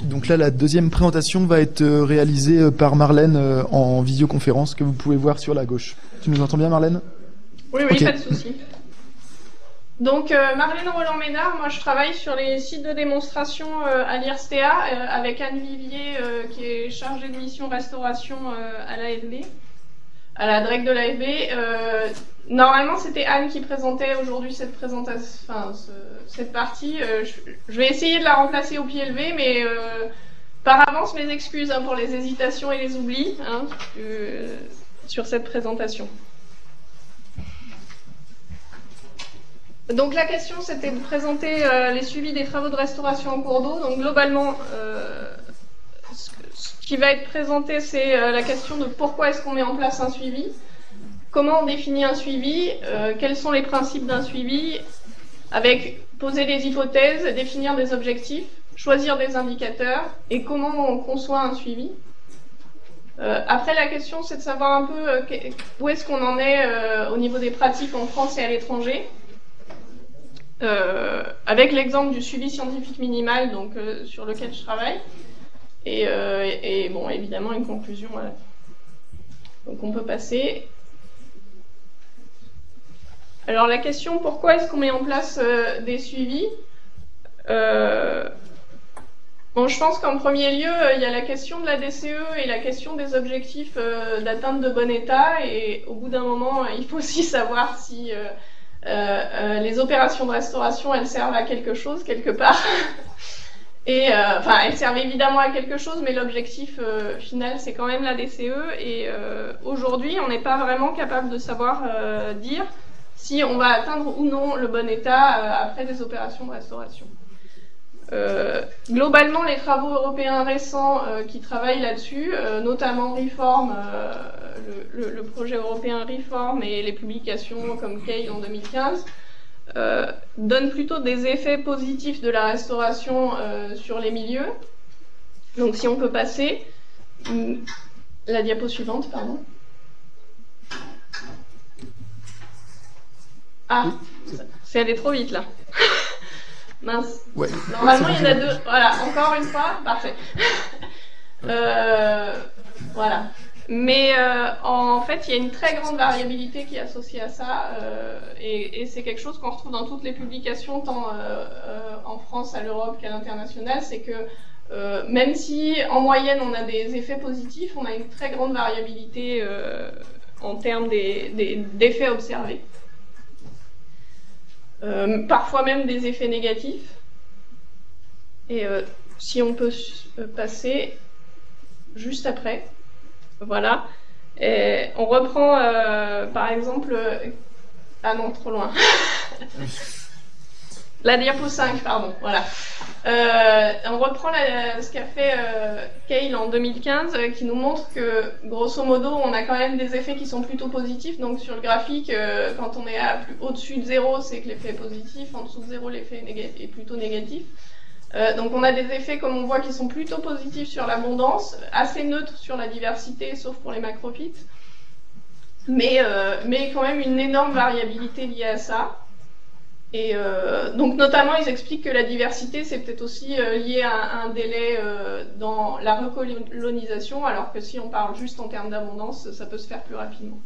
Donc là, la deuxième présentation va être réalisée par Marlène en visioconférence, que vous pouvez voir sur la gauche. Tu nous entends bien, Marlène? Oui, Ok. pas de souci. Donc, Marlène Roland-Ménard, moi je travaille sur les sites de démonstration à l'IRSTEA avec Anne Vivier qui est chargée de mission restauration à l'AFB, à la DREC de l'AFB. Normalement, c'était Anne qui présentait aujourd'hui cette présentation, cette partie. Je vais essayer de la remplacer au pied levé, mais par avance, mes excuses pour les hésitations et les oublis sur cette présentation. Donc la question, c'était de présenter les suivis des travaux de restauration en cours d'eau. Donc globalement, ce qui va être présenté, c'est la question de pourquoi est-ce qu'on met en place un suivi, comment on définit un suivi, quels sont les principes d'un suivi, avec poser des hypothèses, définir des objectifs, choisir des indicateurs, et comment on conçoit un suivi. Après, la question, c'est de savoir un peu où est-ce qu'on en est au niveau des pratiques en France et à l'étranger. Avec l'exemple du suivi scientifique minimal donc, sur lequel je travaille, et bon, évidemment une conclusion. Donc on peut passer. Alors la question, pourquoi est-ce qu'on met en place des suivis? Bon, je pense qu'en premier lieu, il y a la question de la DCE et la question des objectifs d'atteinte de bon état, et au bout d'un moment, il faut aussi savoir si les opérations de restauration, elles servent à quelque chose, quelque part. Et enfin, elles servent évidemment à quelque chose, mais l'objectif final, c'est quand même la DCE. Et aujourd'hui, on n'est pas vraiment capable de savoir dire si on va atteindre ou non le bon état après des opérations de restauration. Globalement, les travaux européens récents qui travaillent là-dessus, notamment Reform, le projet européen Reform et les publications comme Keil en 2015, donnent plutôt des effets positifs de la restauration sur les milieux. Donc si on peut passer, la diapo suivante, pardon. Ah, c'est allé trop vite là. Mince. Ouais. Normalement, il y en a deux. Voilà, encore une fois, parfait. Voilà. Mais en fait, il y a une très grande variabilité qui est associée à ça, et c'est quelque chose qu'on retrouve dans toutes les publications, tant en France, à l'Europe qu'à l'international, c'est que même si en moyenne on a des effets positifs, on a une très grande variabilité en termes d'effets observés. Parfois même des effets négatifs. Et si on peut passer juste après, voilà. Et on reprend par exemple... ah non, trop loin. La diapo 5, pardon, voilà. On reprend ce qu'a fait Keil en 2015, qui nous montre que, grosso modo, on a quand même des effets qui sont plutôt positifs. Donc sur le graphique, quand on est au-dessus de 0, c'est que l'effet est positif. En dessous de 0, l'effet est plutôt négatif. Donc on a des effets, comme on voit, qui sont plutôt positifs sur l'abondance, assez neutres sur la diversité, sauf pour les macrophytes. Mais quand même une énorme variabilité liée à ça. Et donc notamment, ils expliquent que la diversité, c'est peut-être aussi lié à un délai dans la recolonisation, alors que si on parle juste en termes d'abondance, ça peut se faire plus rapidement.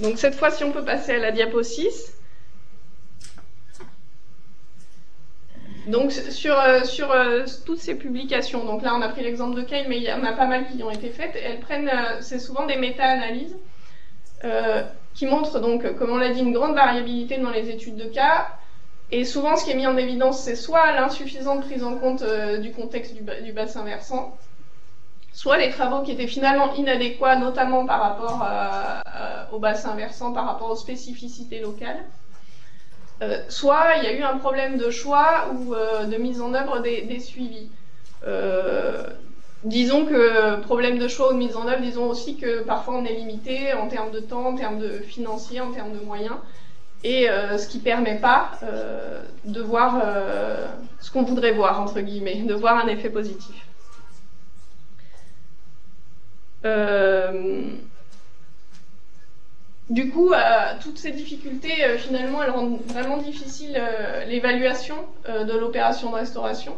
Donc cette fois, si on peut passer à la diapo 6. Donc sur toutes ces publications, donc là on a pris l'exemple de Keil, mais il y en a pas mal qui ont été faites, elles prennent, c'est souvent des méta-analyses, qui montre donc, comme on l'a dit, une grande variabilité dans les études de cas. Et souvent, ce qui est mis en évidence, c'est soit l'insuffisante prise en compte du contexte du bassin versant, soit les travaux qui étaient finalement inadéquats, notamment par rapport au bassin versant, par rapport aux spécificités locales. Soit il y a eu un problème de choix ou de mise en œuvre des suivis. Disons que problème de choix ou de mise en œuvre, disons aussi que parfois on est limité en termes de temps, en termes de financier, en termes de moyens, et ce qui ne permet pas de voir ce qu'on voudrait voir, entre guillemets, de voir un effet positif. Du coup, toutes ces difficultés, finalement, elles rendent vraiment difficile l'évaluation de l'opération de restauration.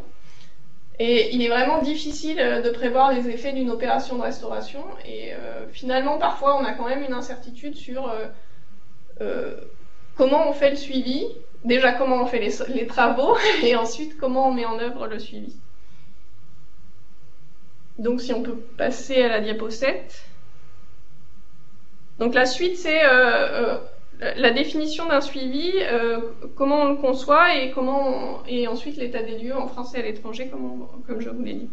Et il est vraiment difficile de prévoir les effets d'une opération de restauration. Et finalement, parfois, on a quand même une incertitude sur comment on fait le suivi. Déjà, comment on fait les travaux, et ensuite, comment on met en œuvre le suivi. Donc, si on peut passer à la diapo 7. Donc, la suite, c'est la définition d'un suivi, comment on le conçoit, et ensuite l'état des lieux en France et à l'étranger, comme je vous l'ai dit.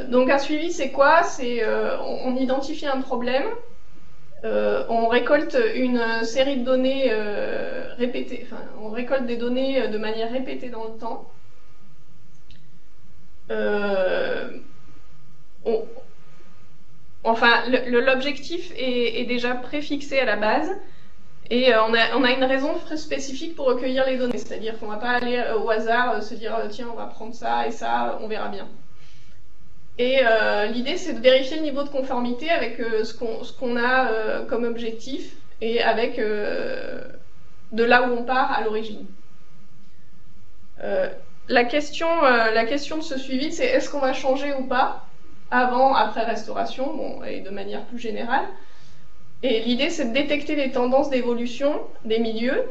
Donc, un suivi, c'est quoi? C'est on identifie un problème, on récolte une série de données répétées, enfin, on récolte des données de manière répétée dans le temps. Enfin, l'objectif est déjà préfixé à la base, et on a une raison spécifique pour recueillir les données, c'est-à-dire qu'on ne va pas aller au hasard se dire tiens, on va prendre ça et ça, on verra bien. Et l'idée, c'est de vérifier le niveau de conformité avec ce qu'on a comme objectif et avec de là où on part à l'origine. La question de ce suivi, c'est est-ce qu'on va changer ou pas avant, après restauration, bon, et de manière plus générale. Et l'idée, c'est de détecter les tendances d'évolution des milieux,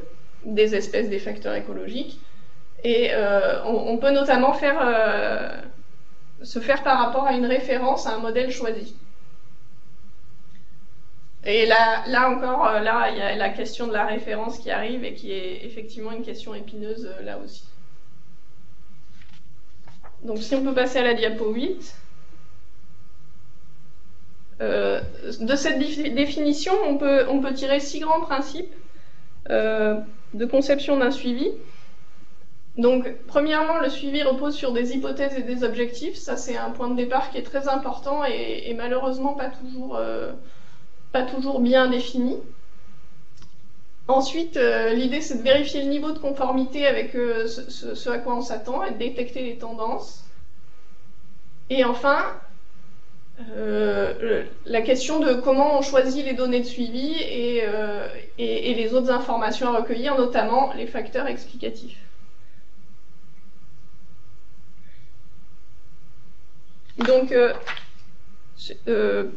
des espèces, des facteurs écologiques. Et on peut notamment se faire par rapport à une référence, à un modèle choisi. Et là encore, il y a la question de la référence qui arrive et qui est effectivement une question épineuse là aussi. Donc si on peut passer à la diapo 8. De cette définition, on peut tirer 6 grands principes de conception d'un suivi. Donc, premièrement, le suivi repose sur des hypothèses et des objectifs. Ça, c'est un point de départ qui est très important et malheureusement pas toujours bien défini. Ensuite, l'idée, c'est de vérifier le niveau de conformité avec ce à quoi on s'attend et de détecter les tendances. Et enfin, la question de comment on choisit les données de suivi et les autres informations à recueillir, notamment les facteurs explicatifs. Donc,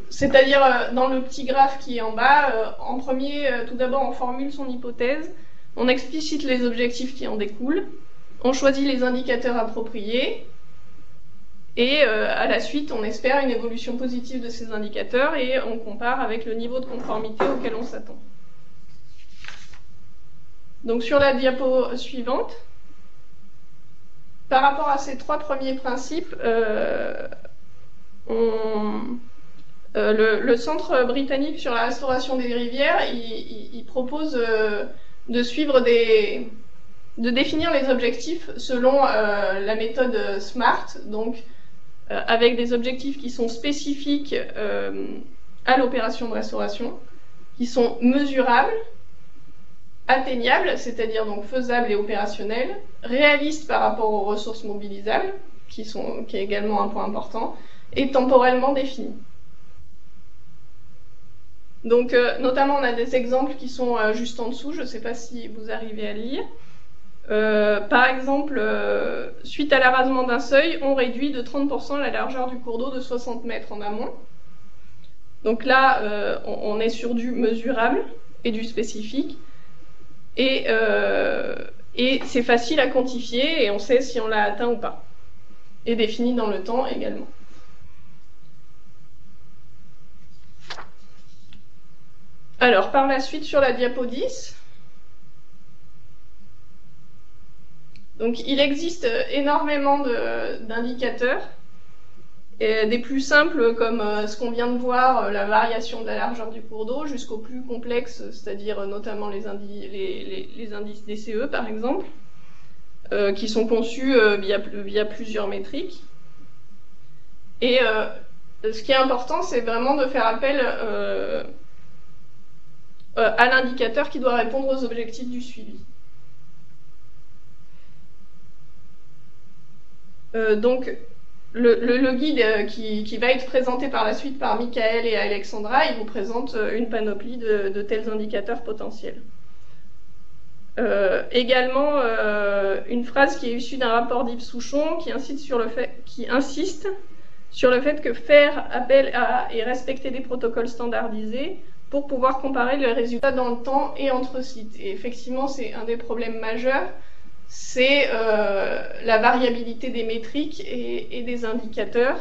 c'est-à-dire dans le petit graphe qui est en bas, en premier, tout d'abord on formule son hypothèse, on explicite les objectifs qui en découlent, on choisit les indicateurs appropriés, et à la suite on espère une évolution positive de ces indicateurs et on compare avec le niveau de conformité auquel on s'attend. Donc sur la diapo suivante, par rapport à ces 3 premiers principes, le Centre britannique sur la restauration des rivières, il propose de suivre de définir les objectifs selon la méthode SMART, donc avec des objectifs qui sont spécifiques à l'opération de restauration, qui sont mesurables, atteignables, c'est-à-dire donc faisables et opérationnels, réalistes par rapport aux ressources mobilisables, qui est également un point important, et temporellement définis. Donc, notamment, on a des exemples qui sont juste en dessous, je ne sais pas si vous arrivez à lire. Par exemple, suite à l'arasement d'un seuil, on réduit de 30% la largeur du cours d'eau de 60 mètres en amont. Donc là, on est sur du mesurable et du spécifique. Et c'est facile à quantifier et on sait si on l'a atteint ou pas. Et défini dans le temps également. Alors, par la suite, sur la diapo 10, donc, il existe énormément d'indicateurs, des plus simples comme ce qu'on vient de voir, la variation de la largeur du cours d'eau, jusqu'aux plus complexes, c'est-à-dire notamment les indices DCE par exemple, qui sont conçus via plusieurs métriques. Et ce qui est important, c'est vraiment de faire appel à l'indicateur qui doit répondre aux objectifs du suivi. Donc, le guide qui va être présenté par la suite par Michael et Alexandra, il vous présente une panoplie de tels indicateurs potentiels. Également, une phrase qui est issue d'un rapport d'Yves Souchon qui insiste sur le fait que faire appel à et respecter des protocoles standardisés pour pouvoir comparer les résultats dans le temps et entre sites. Et effectivement, c'est un des problèmes majeurs, c'est la variabilité des métriques et des indicateurs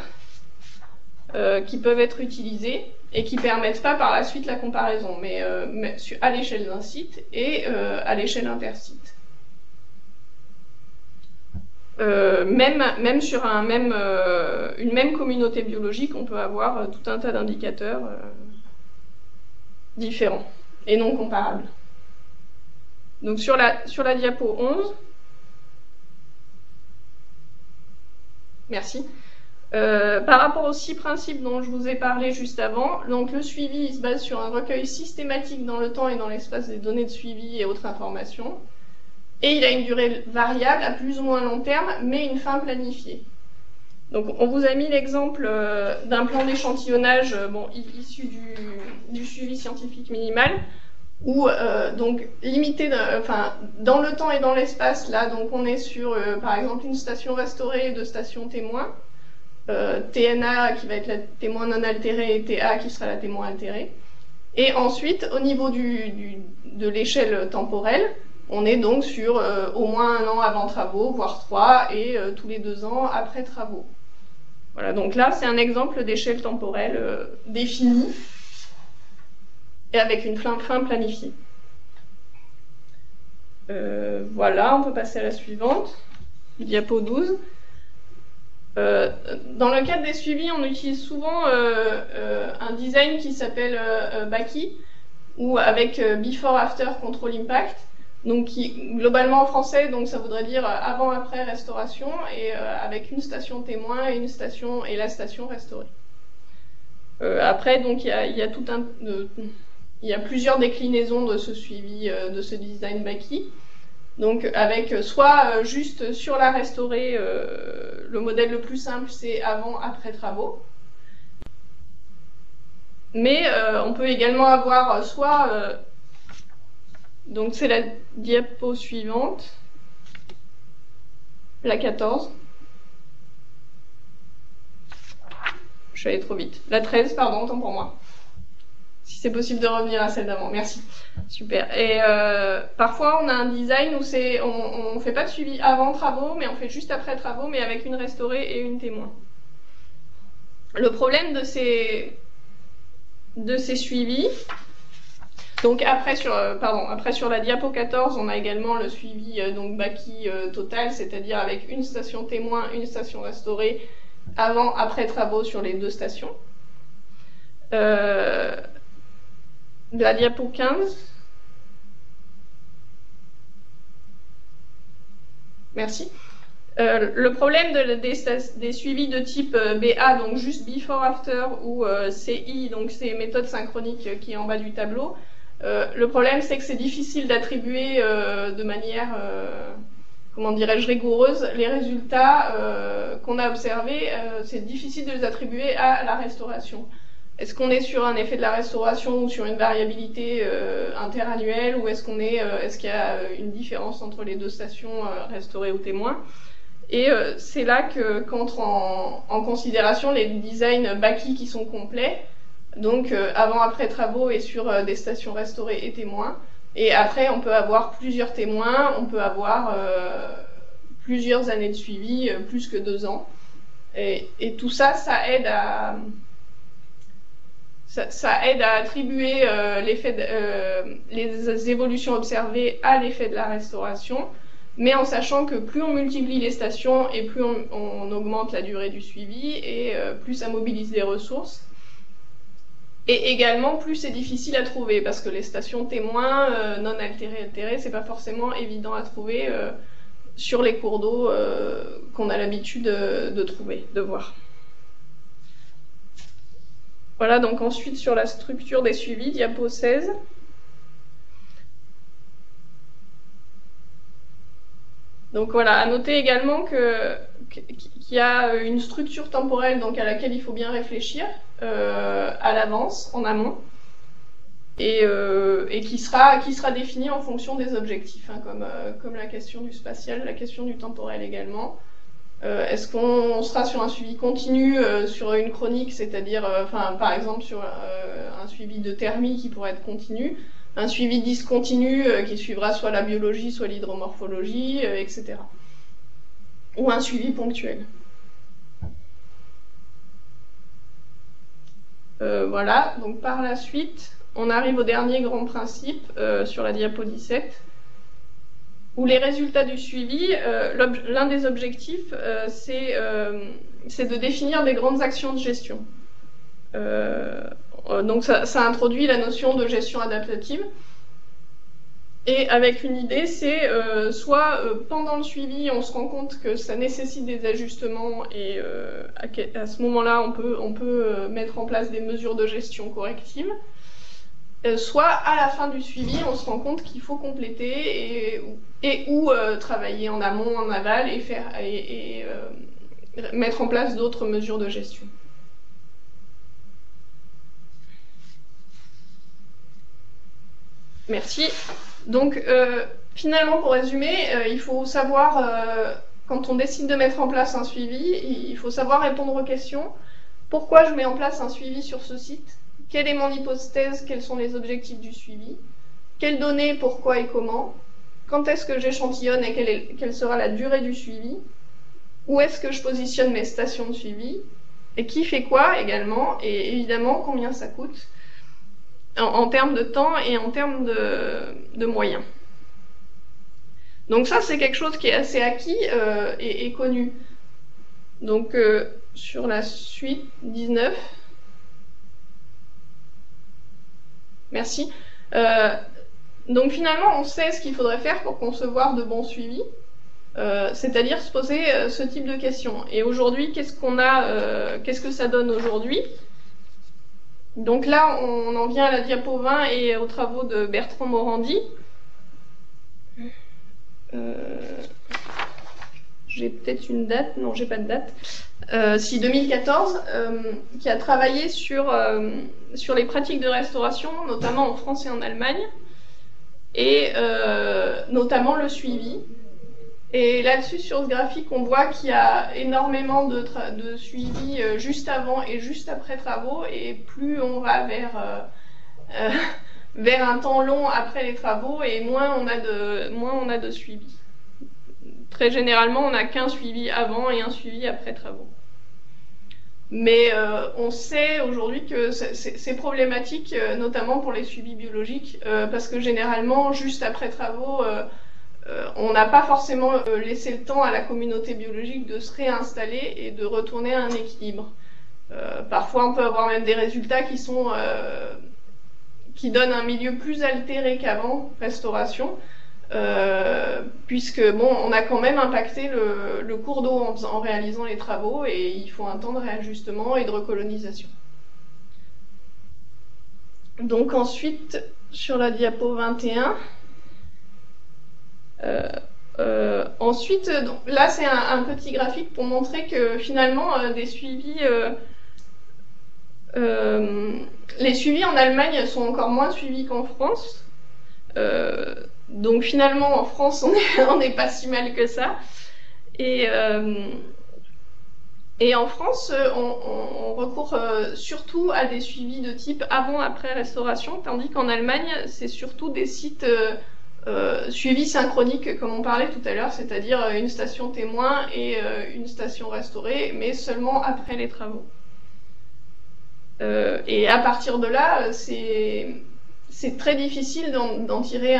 qui peuvent être utilisés et qui permettent pas par la suite la comparaison, mais à l'échelle d'un site et à l'échelle intersite. Même sur une même communauté biologique, on peut avoir tout un tas d'indicateurs différents et non comparables. Donc sur la diapo 11, merci. Par rapport aux 6 principes dont je vous ai parlé juste avant, donc le suivi il se base sur un recueil systématique dans le temps et dans l'espace des données de suivi et autres informations. Et il a une durée variable à plus ou moins long terme, mais une fin planifiée. Donc on vous a mis l'exemple d'un plan d'échantillonnage issu du suivi scientifique minimal, où donc limité, dans le temps et dans l'espace, là donc on est sur par exemple une station restaurée et 2 stations témoins. TNA qui va être la témoin non altérée et TA qui sera la témoin altérée. Et ensuite, au niveau de l'échelle temporelle, on est donc sur au moins 1 an avant travaux, voire 3, et tous les 2 ans après travaux. Voilà, donc là, c'est un exemple d'échelle temporelle définie et avec une fin planifiée. Voilà, on peut passer à la suivante, diapo 12. Dans le cadre des suivis, on utilise souvent un design qui s'appelle BACI, ou avec Before After Control Impact, donc qui globalement en français, donc ça voudrait dire avant-après restauration, et avec une station témoin et la station restaurée. Après, donc il y a plusieurs déclinaisons de ce suivi, de ce design BACI. Donc avec soit juste sur la restaurée, le modèle le plus simple c'est avant-après travaux. Mais on peut également avoir soit, donc c'est la diapo suivante, la 14. Je suis allée trop vite. La 13, pardon, tant pour moi. Si c'est possible de revenir à celle d'avant, merci. Super. Et parfois, on a un design où on fait pas de suivi avant travaux, mais on fait juste après travaux, mais avec une restaurée et une témoin. Le problème de ces suivis, donc après sur la diapo 14, on a également le suivi donc BACI total, c'est-à-dire avec une station témoin, une station restaurée, avant, après travaux sur les 2 stations. La diapo 15. Merci. Le problème des suivis de type BA, donc juste before after, ou CI, donc c'est méthode synchronique qui est en bas du tableau, le problème c'est que c'est difficile d'attribuer de manière, comment dirais-je, rigoureuse les résultats qu'on a observés, c'est difficile de les attribuer à la restauration. Est-ce qu'on est sur un effet de la restauration ou sur une variabilité interannuelle, ou est-ce qu'il y a une différence entre les 2 stations restaurées ou témoins? Et c'est là qu'entrent en considération les designs BACI qui sont complets, donc avant-après travaux et sur des stations restaurées et témoins. Et après, on peut avoir plusieurs témoins, on peut avoir plusieurs années de suivi, plus que 2 ans. Et tout ça, ça aide à attribuer les évolutions observées à l'effet de la restauration, mais en sachant que plus on multiplie les stations et plus on augmente la durée du suivi, et plus ça mobilise des ressources. Et également, plus c'est difficile à trouver, parce que les stations témoins non altérées, c'est pas forcément évident à trouver sur les cours d'eau qu'on a l'habitude de trouver, de voir. Voilà, donc ensuite sur la structure des suivis, diapo 16. Donc voilà, à noter également qu'il y a une structure temporelle donc à laquelle il faut bien réfléchir à l'avance, en amont. et qui sera défini en fonction des objectifs, hein, comme la question du spatial, la question du temporel également. Est-ce qu'on sera sur un suivi continu, sur une chronique, c'est-à-dire, par exemple, sur un suivi de thermie qui pourrait être continu, un suivi discontinu qui suivra soit la biologie, soit l'hydromorphologie, etc. Ou un suivi ponctuel. Voilà, donc par la suite, on arrive au dernier grand principe sur la diapo 17, où les résultats du suivi, l'un des objectifs, c'est de définir des grandes actions de gestion. Donc ça introduit la notion de gestion adaptative. Et avec une idée, c'est soit pendant le suivi, on se rend compte que ça nécessite des ajustements et à ce moment-là, on peut mettre en place des mesures de gestion correctives. Soit à la fin du suivi, on se rend compte qu'il faut compléter ou travailler en amont, en aval et mettre en place d'autres mesures de gestion. Merci. Donc, finalement, pour résumer, il faut savoir, quand on décide de mettre en place un suivi, il faut savoir répondre aux questions. Pourquoi je mets en place un suivi sur ce site ? Quelle est mon hypothèse? Quels sont les objectifs du suivi? Quelles données, pourquoi et comment? Quand est-ce que j'échantillonne et quelle sera la durée du suivi? Où est-ce que je positionne mes stations de suivi? Et qui fait quoi également? Et évidemment, combien ça coûte en termes de temps et en termes de moyens. Donc ça, c'est quelque chose qui est assez acquis et connu. Donc sur la suite 19... Merci. Donc finalement, on sait ce qu'il faudrait faire pour concevoir de bons suivis, c'est-à-dire se poser ce type de questions. Et aujourd'hui, qu'est-ce que ça donne aujourd'hui? Donc là, on en vient à la diapo 20 et aux travaux de Bertrand Morandi. J'ai peut-être une date, non, j'ai pas de date. Si 2014, qui a travaillé sur les pratiques de restauration, notamment en France et en Allemagne, et notamment le suivi. Et là-dessus, sur ce graphique, on voit qu'il y a énormément de suivi juste avant et juste après travaux, et plus on va vers un temps long après les travaux, et moins on a de suivi. Très généralement, on n'a qu'un suivi avant et un suivi après travaux. Mais on sait aujourd'hui que c'est problématique, notamment pour les suivis biologiques, parce que généralement, juste après travaux, on n'a pas forcément laissé le temps à la communauté biologique de se réinstaller et de retourner à un équilibre. Parfois, on peut avoir même des résultats qui donnent un milieu plus altéré qu'avant restauration, puisque bon, on a quand même impacté le cours d'eau en réalisant les travaux, et il faut un temps de réajustement et de recolonisation. Donc ensuite, sur la diapo 21, ensuite, donc, là c'est un petit graphique pour montrer que finalement des suivis, les suivis en Allemagne sont encore moins suivis qu'en France. Donc finalement en France on n'est pas si mal que ça. Et en France on recourt surtout à des suivis de type avant-après restauration, tandis qu'en Allemagne c'est surtout des sites suivis synchroniques comme on parlait tout à l'heure, c'est-à-dire une station témoin et une station restaurée, mais seulement après les travaux. Et à partir de là, c'est très difficile d'en tirer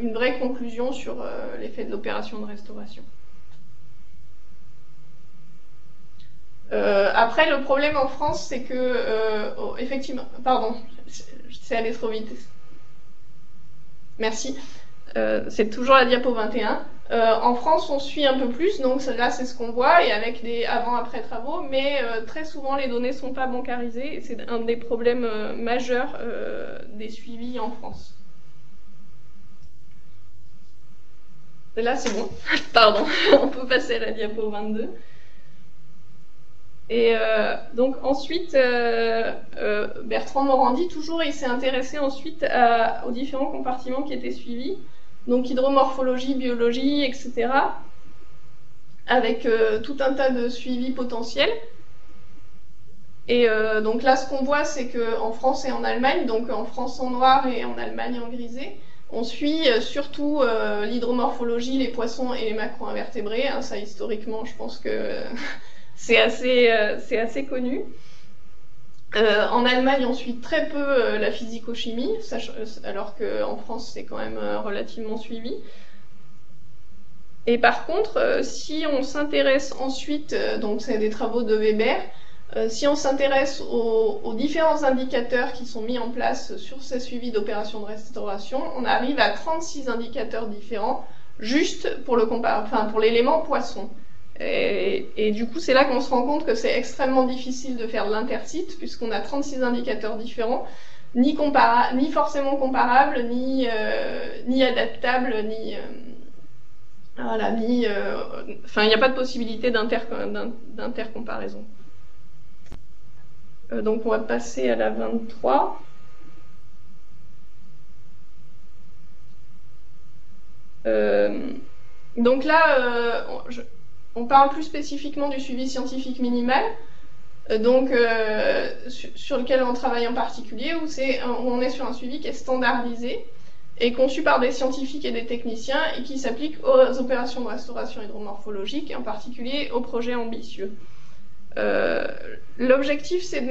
une vraie conclusion sur l'effet de l'opération de restauration. Après, le problème en France, c'est que, effectivement, pardon, c'est allé trop vite. Merci. C'est toujours la diapo 21. En France, on suit un peu plus, donc là, c'est ce qu'on voit, et avec des avant-après travaux, mais très souvent, les données ne sont pas bancarisées, et c'est un des problèmes majeurs des suivis en France. Là, c'est bon. Pardon, on peut passer à la diapo 22. Et donc ensuite, Bertrand Morandi, toujours, il s'est intéressé ensuite aux différents compartiments qui étaient suivis, donc hydromorphologie, biologie, etc., avec tout un tas de suivis potentiels. Et donc là, ce qu'on voit, c'est qu'en France et en Allemagne, donc en France en noir et en Allemagne en grisé, on suit surtout l'hydromorphologie, les poissons et les macro-invertébrés. Hein, ça, historiquement, je pense que c'est assez connu. En Allemagne, on suit très peu la physico-chimie, alors qu'en France, c'est quand même relativement suivi. Et par contre, si on s'intéresse ensuite, donc c'est des travaux de Weber, si on s'intéresse aux différents indicateurs qui sont mis en place sur ces suivis d'opérations de restauration, on arrive à 36 indicateurs différents, juste pour l'élément poisson. Et du coup, c'est là qu'on se rend compte que c'est extrêmement difficile de faire de l'intercite, puisqu'on a 36 indicateurs différents, ni forcément comparables, ni adaptables, voilà, il n'y a pas de possibilité d'intercomparaison. Donc on va passer à la 23. Donc là, on parle plus spécifiquement du suivi scientifique minimal, sur lequel on travaille en particulier, où on est sur un suivi qui est standardisé et conçu par des scientifiques et des techniciens et qui s'applique aux opérations de restauration hydromorphologique et en particulier aux projets ambitieux. L'objectif, c'est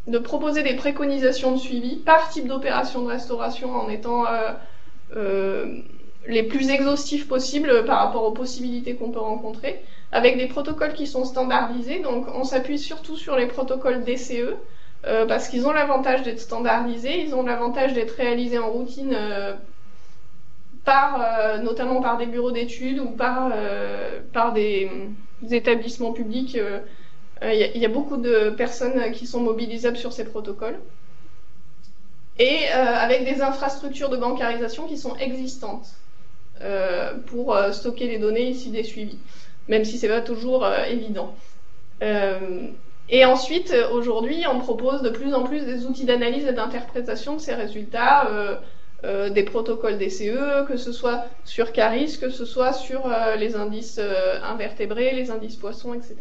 de proposer des préconisations de suivi par type d'opération de restauration en étant les plus exhaustifs possibles par rapport aux possibilités qu'on peut rencontrer, avec des protocoles qui sont standardisés. Donc on s'appuie surtout sur les protocoles DCE, parce qu'ils ont l'avantage d'être standardisés, ils ont l'avantage d'être réalisés en routine notamment par des bureaux d'études ou par des établissements publics. Il y a beaucoup de personnes qui sont mobilisables sur ces protocoles. Et avec des infrastructures de bancarisation qui sont existantes pour stocker les données issues des suivis, même si ce n'est pas toujours évident. Et ensuite, aujourd'hui, on propose de plus en plus des outils d'analyse et d'interprétation de ces résultats, des protocoles DCE, que ce soit sur CARIS, que ce soit sur les indices invertébrés, les indices poissons, etc.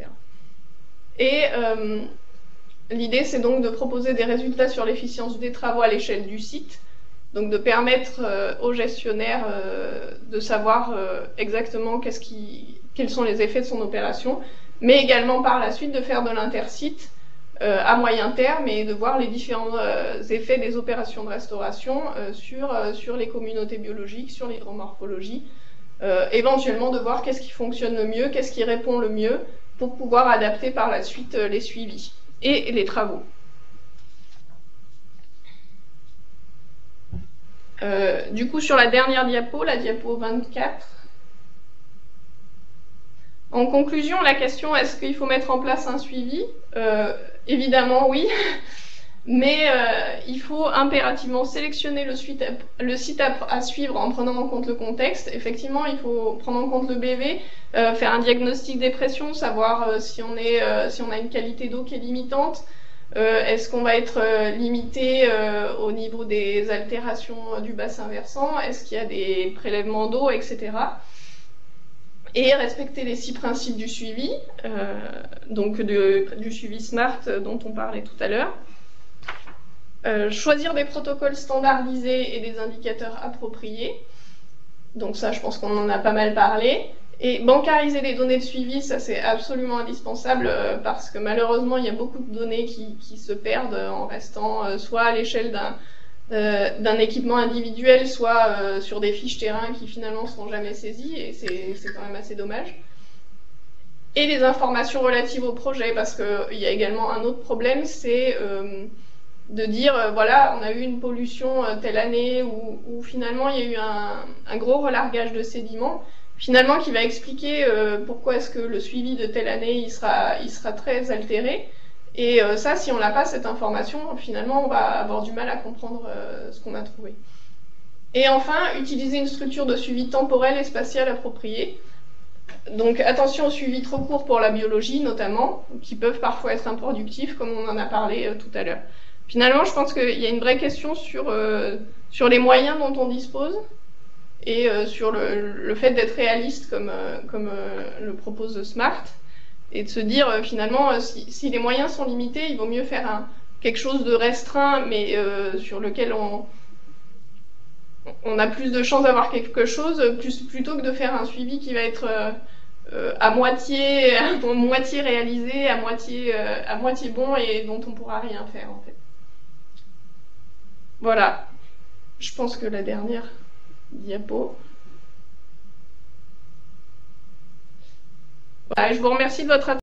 Et l'idée, c'est donc de proposer des résultats sur l'efficience des travaux à l'échelle du site, donc de permettre aux gestionnaires de savoir exactement quels sont les effets de son opération, mais également par la suite de faire de l'intercite à moyen terme et de voir les différents effets des opérations de restauration sur les communautés biologiques, sur l'hydromorphologie, éventuellement de voir qu'est-ce qui fonctionne le mieux, qu'est-ce qui répond le mieux, pour pouvoir adapter par la suite les suivis et les travaux. Du coup, sur la dernière diapo, la diapo 24, en conclusion, la question, est-ce qu'il faut mettre en place un suivi? Évidemment, oui. Mais il faut impérativement sélectionner le site à suivre en prenant en compte le contexte. Effectivement, il faut prendre en compte le BV, faire un diagnostic des pressions, savoir si on a une qualité d'eau qui est limitante. Est-ce qu'on va être limité au niveau des altérations du bassin versant? Est-ce qu'il y a des prélèvements d'eau, etc. Et respecter les 6 principes du suivi, donc du suivi SMART dont on parlait tout à l'heure. Choisir des protocoles standardisés et des indicateurs appropriés. Donc ça, je pense qu'on en a pas mal parlé. Et bancariser les données de suivi, ça c'est absolument indispensable parce que malheureusement, il y a beaucoup de données qui se perdent en restant soit à l'échelle d'un équipement individuel, soit sur des fiches terrain qui finalement ne seront jamais saisies, et c'est quand même assez dommage. Et les informations relatives au projet, parce qu'il y a également un autre problème, c'est de dire, voilà, on a eu une pollution telle année, où finalement il y a eu un gros relargage de sédiments, finalement qui va expliquer pourquoi est-ce que le suivi de telle année il sera très altéré. Et ça, si on n'a pas cette information, finalement, on va avoir du mal à comprendre ce qu'on a trouvé. Et enfin, utiliser une structure de suivi temporelle et spatiale appropriée. Donc attention au suivi trop court pour la biologie notamment, qui peuvent parfois être improductifs comme on en a parlé tout à l'heure. Finalement, je pense qu'il y a une vraie question sur les moyens dont on dispose et sur le fait d'être réaliste comme le propose Smart, et de se dire finalement si les moyens sont limités, il vaut mieux faire quelque chose de restreint mais sur lequel on a plus de chances d'avoir quelque chose plutôt que de faire un suivi qui va être à moitié réalisé, à moitié bon et dont on pourra rien faire en fait. Voilà, je pense que la dernière diapo. Voilà, je vous remercie de votre attention.